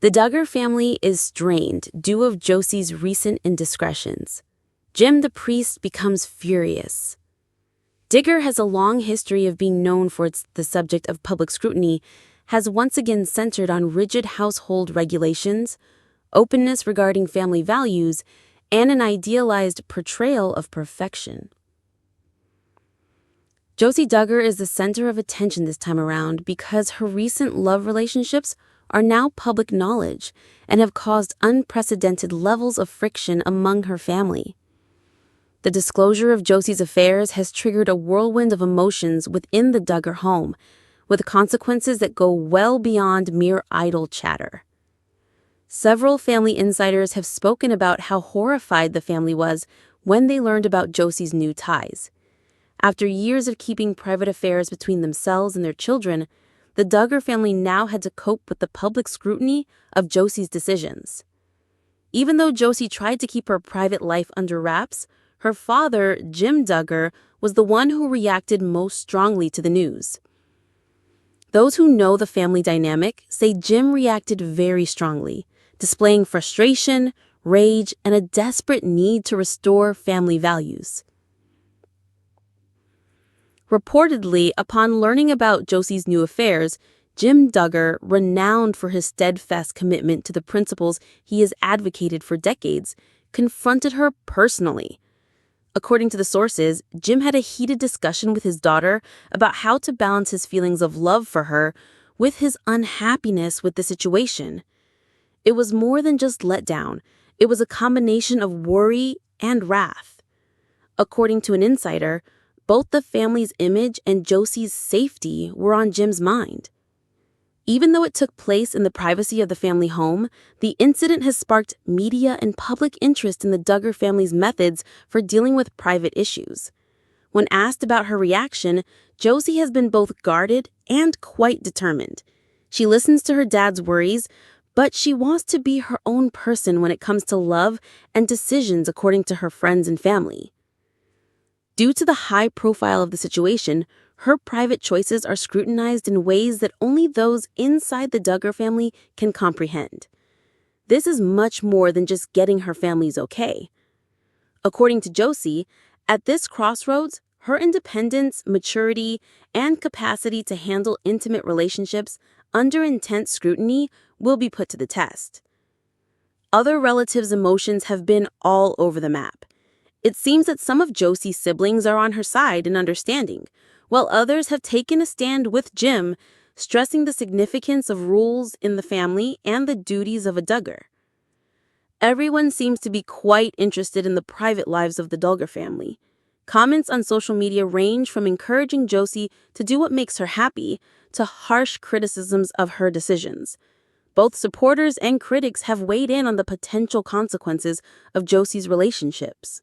The Duggar family is strained due of Josie's recent indiscretions. Jim the priest becomes furious. Duggar has a long history of being known for the subject of public scrutiny, has once again centered on rigid household regulations, openness regarding family values, and an idealized portrayal of perfection. Josie Duggar is the center of attention this time around because her recent love relationships are now public knowledge and have caused unprecedented levels of friction among her family. The disclosure of Josie's affairs has triggered a whirlwind of emotions within the Duggar home, with consequences that go well beyond mere idle chatter. Several family insiders have spoken about how horrified the family was when they learned about Josie's new ties. After years of keeping private affairs between themselves and their children, the Duggar family now had to cope with the public scrutiny of Josie's decisions. Even though Josie tried to keep her private life under wraps, her father, Jim Duggar, was the one who reacted most strongly to the news. Those who know the family dynamic say Jim reacted very strongly, displaying frustration, rage, and a desperate need to restore family values. Reportedly, upon learning about Josie's new affairs, Jim Duggar, renowned for his steadfast commitment to the principles he has advocated for decades, confronted her personally. According to the sources, Jim had a heated discussion with his daughter about how to balance his feelings of love for her with his unhappiness with the situation. It was more than just letdown. It was a combination of worry and wrath. According to an insider, both the family's image and Josie's safety were on Jim's mind. Even though it took place in the privacy of the family home, the incident has sparked media and public interest in the Duggar family's methods for dealing with private issues. When asked about her reaction, Josie has been both guarded and quite determined. She listens to her dad's worries, but she wants to be her own person when it comes to love and decisions, according to her friends and family. Due to the high profile of the situation, her private choices are scrutinized in ways that only those inside the Duggar family can comprehend. This is much more than just getting her family's okay. According to Josie, at this crossroads, her independence, maturity, and capacity to handle intimate relationships under intense scrutiny will be put to the test. Other relatives' emotions have been all over the map. It seems that some of Josie's siblings are on her side in understanding, while others have taken a stand with Jim, stressing the significance of rules in the family and the duties of a Duggar. Everyone seems to be quite interested in the private lives of the Duggar family. Comments on social media range from encouraging Josie to do what makes her happy to harsh criticisms of her decisions. Both supporters and critics have weighed in on the potential consequences of Josie's relationships.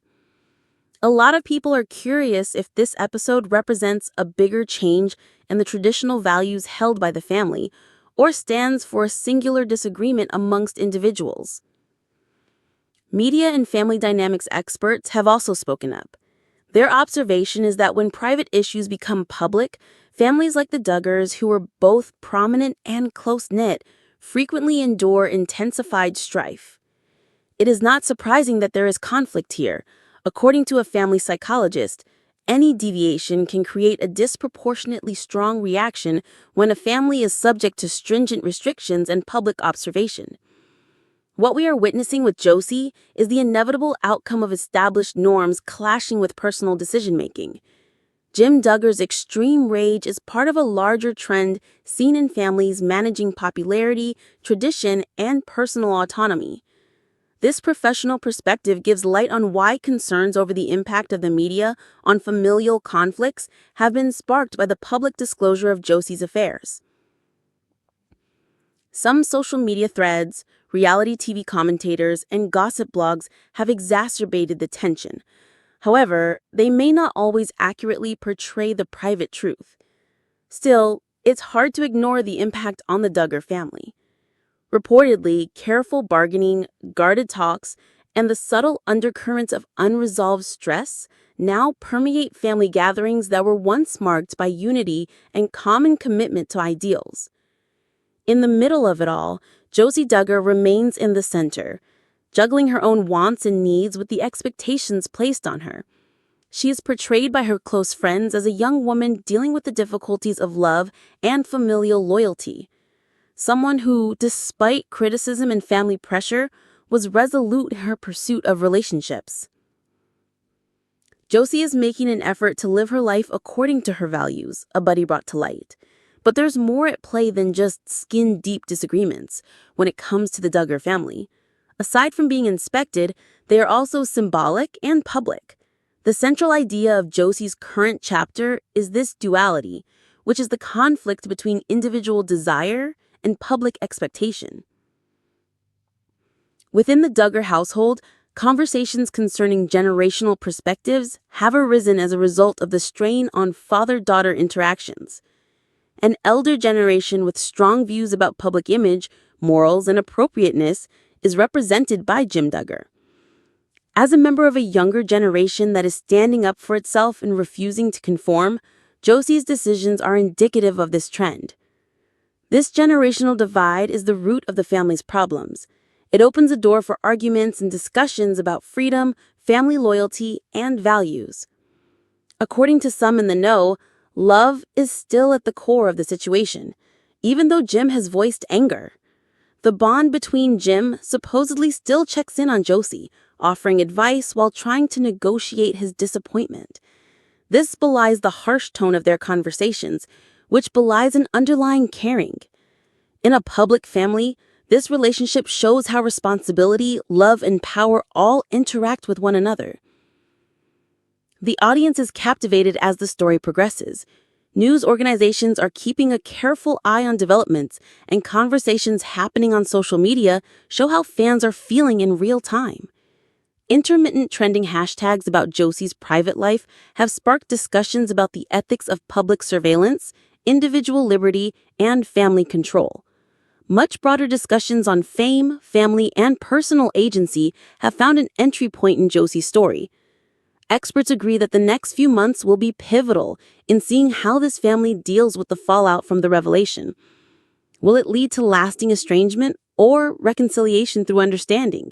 A lot of people are curious if this episode represents a bigger change in the traditional values held by the family, or stands for a singular disagreement amongst individuals. Media and family dynamics experts have also spoken up. Their observation is that when private issues become public, families like the Duggars, who are both prominent and close-knit, frequently endure intensified strife. It is not surprising that there is conflict here. According to a family psychologist, any deviation can create a disproportionately strong reaction when a family is subject to stringent restrictions and public observation. What we are witnessing with Josie is the inevitable outcome of established norms clashing with personal decision-making. Jim Duggar's extreme rage is part of a larger trend seen in families managing popularity, tradition, and personal autonomy. This professional perspective gives light on why concerns over the impact of the media on familial conflicts have been sparked by the public disclosure of Josie's affairs. Some social media threads, reality TV commentators, and gossip blogs have exacerbated the tension. However, they may not always accurately portray the private truth. Still, it's hard to ignore the impact on the Duggar family. Reportedly, careful bargaining, guarded talks, and the subtle undercurrents of unresolved stress now permeate family gatherings that were once marked by unity and common commitment to ideals. In the middle of it all, Josie Duggar remains in the center, juggling her own wants and needs with the expectations placed on her. She is portrayed by her close friends as a young woman dealing with the difficulties of love and familial loyalty. Someone who, despite criticism and family pressure, was resolute in her pursuit of relationships. Josie is making an effort to live her life according to her values, a buddy brought to light. But there's more at play than just skin-deep disagreements when it comes to the Duggar family. Aside from being inspected, they are also symbolic and public. The central idea of Josie's current chapter is this duality, which is the conflict between individual desire and public expectation. Within the Duggar household, conversations concerning generational perspectives have arisen as a result of the strain on father-daughter interactions. An elder generation with strong views about public image, morals, and appropriateness is represented by Jim Duggar. As a member of a younger generation that is standing up for itself and refusing to conform, Josie's decisions are indicative of this trend. This generational divide is the root of the family's problems. It opens a door for arguments and discussions about freedom, family loyalty, and values. According to some in the know, love is still at the core of the situation, even though Jim has voiced anger. The bond between Jim supposedly still checks in on Josie, offering advice while trying to negotiate his disappointment. This belies the harsh tone of their conversations, which belies an underlying caring. In a public family, this relationship shows how responsibility, love, and power all interact with one another. The audience is captivated as the story progresses. News organizations are keeping a careful eye on developments, and conversations happening on social media show how fans are feeling in real time. Intermittent trending hashtags about Josie's private life have sparked discussions about the ethics of public surveillance, individual liberty, and family control. Much broader discussions on fame, family, and personal agency have found an entry point in Josie's story. Experts agree that the next few months will be pivotal in seeing how this family deals with the fallout from the revelation. Will it lead to lasting estrangement or reconciliation through understanding?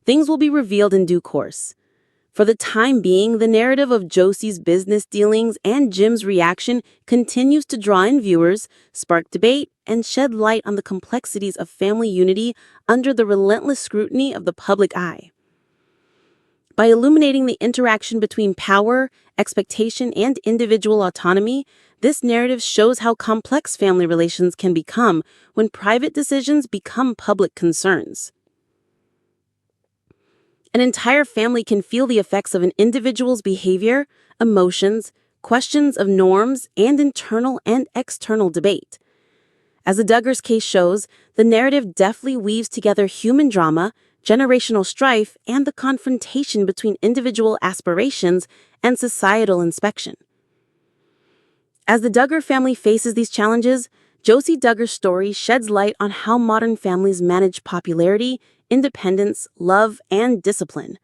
Things will be revealed in due course. For the time being, the narrative of Josie's business dealings and Jim's reaction continues to draw in viewers, spark debate, and shed light on the complexities of family unity under the relentless scrutiny of the public eye. By illuminating the interaction between power, expectation, and individual autonomy, this narrative shows how complex family relations can become when private decisions become public concerns. An entire family can feel the effects of an individual's behavior, emotions, questions of norms, and internal and external debate. As the Duggar's case shows, the narrative deftly weaves together human drama, generational strife, and the confrontation between individual aspirations and societal inspection. As the Duggar family faces these challenges, Josie Duggar's story sheds light on how modern families manage popularity, independence, love, and discipline.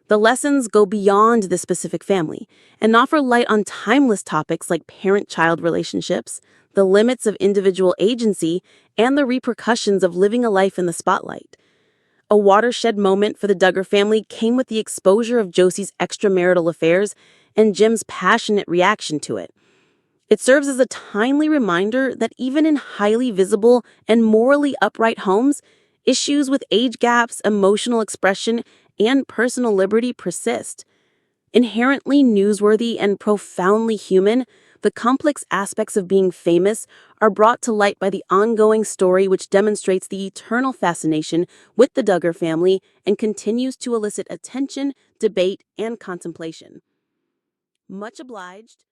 The lessons go beyond the specific family and offer light on timeless topics like parent-child relationships, the limits of individual agency, and the repercussions of living a life in the spotlight. A watershed moment for the Duggar family came with the exposure of Josie's extramarital affairs and Jim's passionate reaction to it. It serves as a timely reminder that even in highly visible and morally upright homes, issues with age gaps, emotional expression, and personal liberty persist. Inherently newsworthy and profoundly human, the complex aspects of being famous are brought to light by the ongoing story, which demonstrates the eternal fascination with the Duggar family and continues to elicit attention, debate, and contemplation. Much obliged.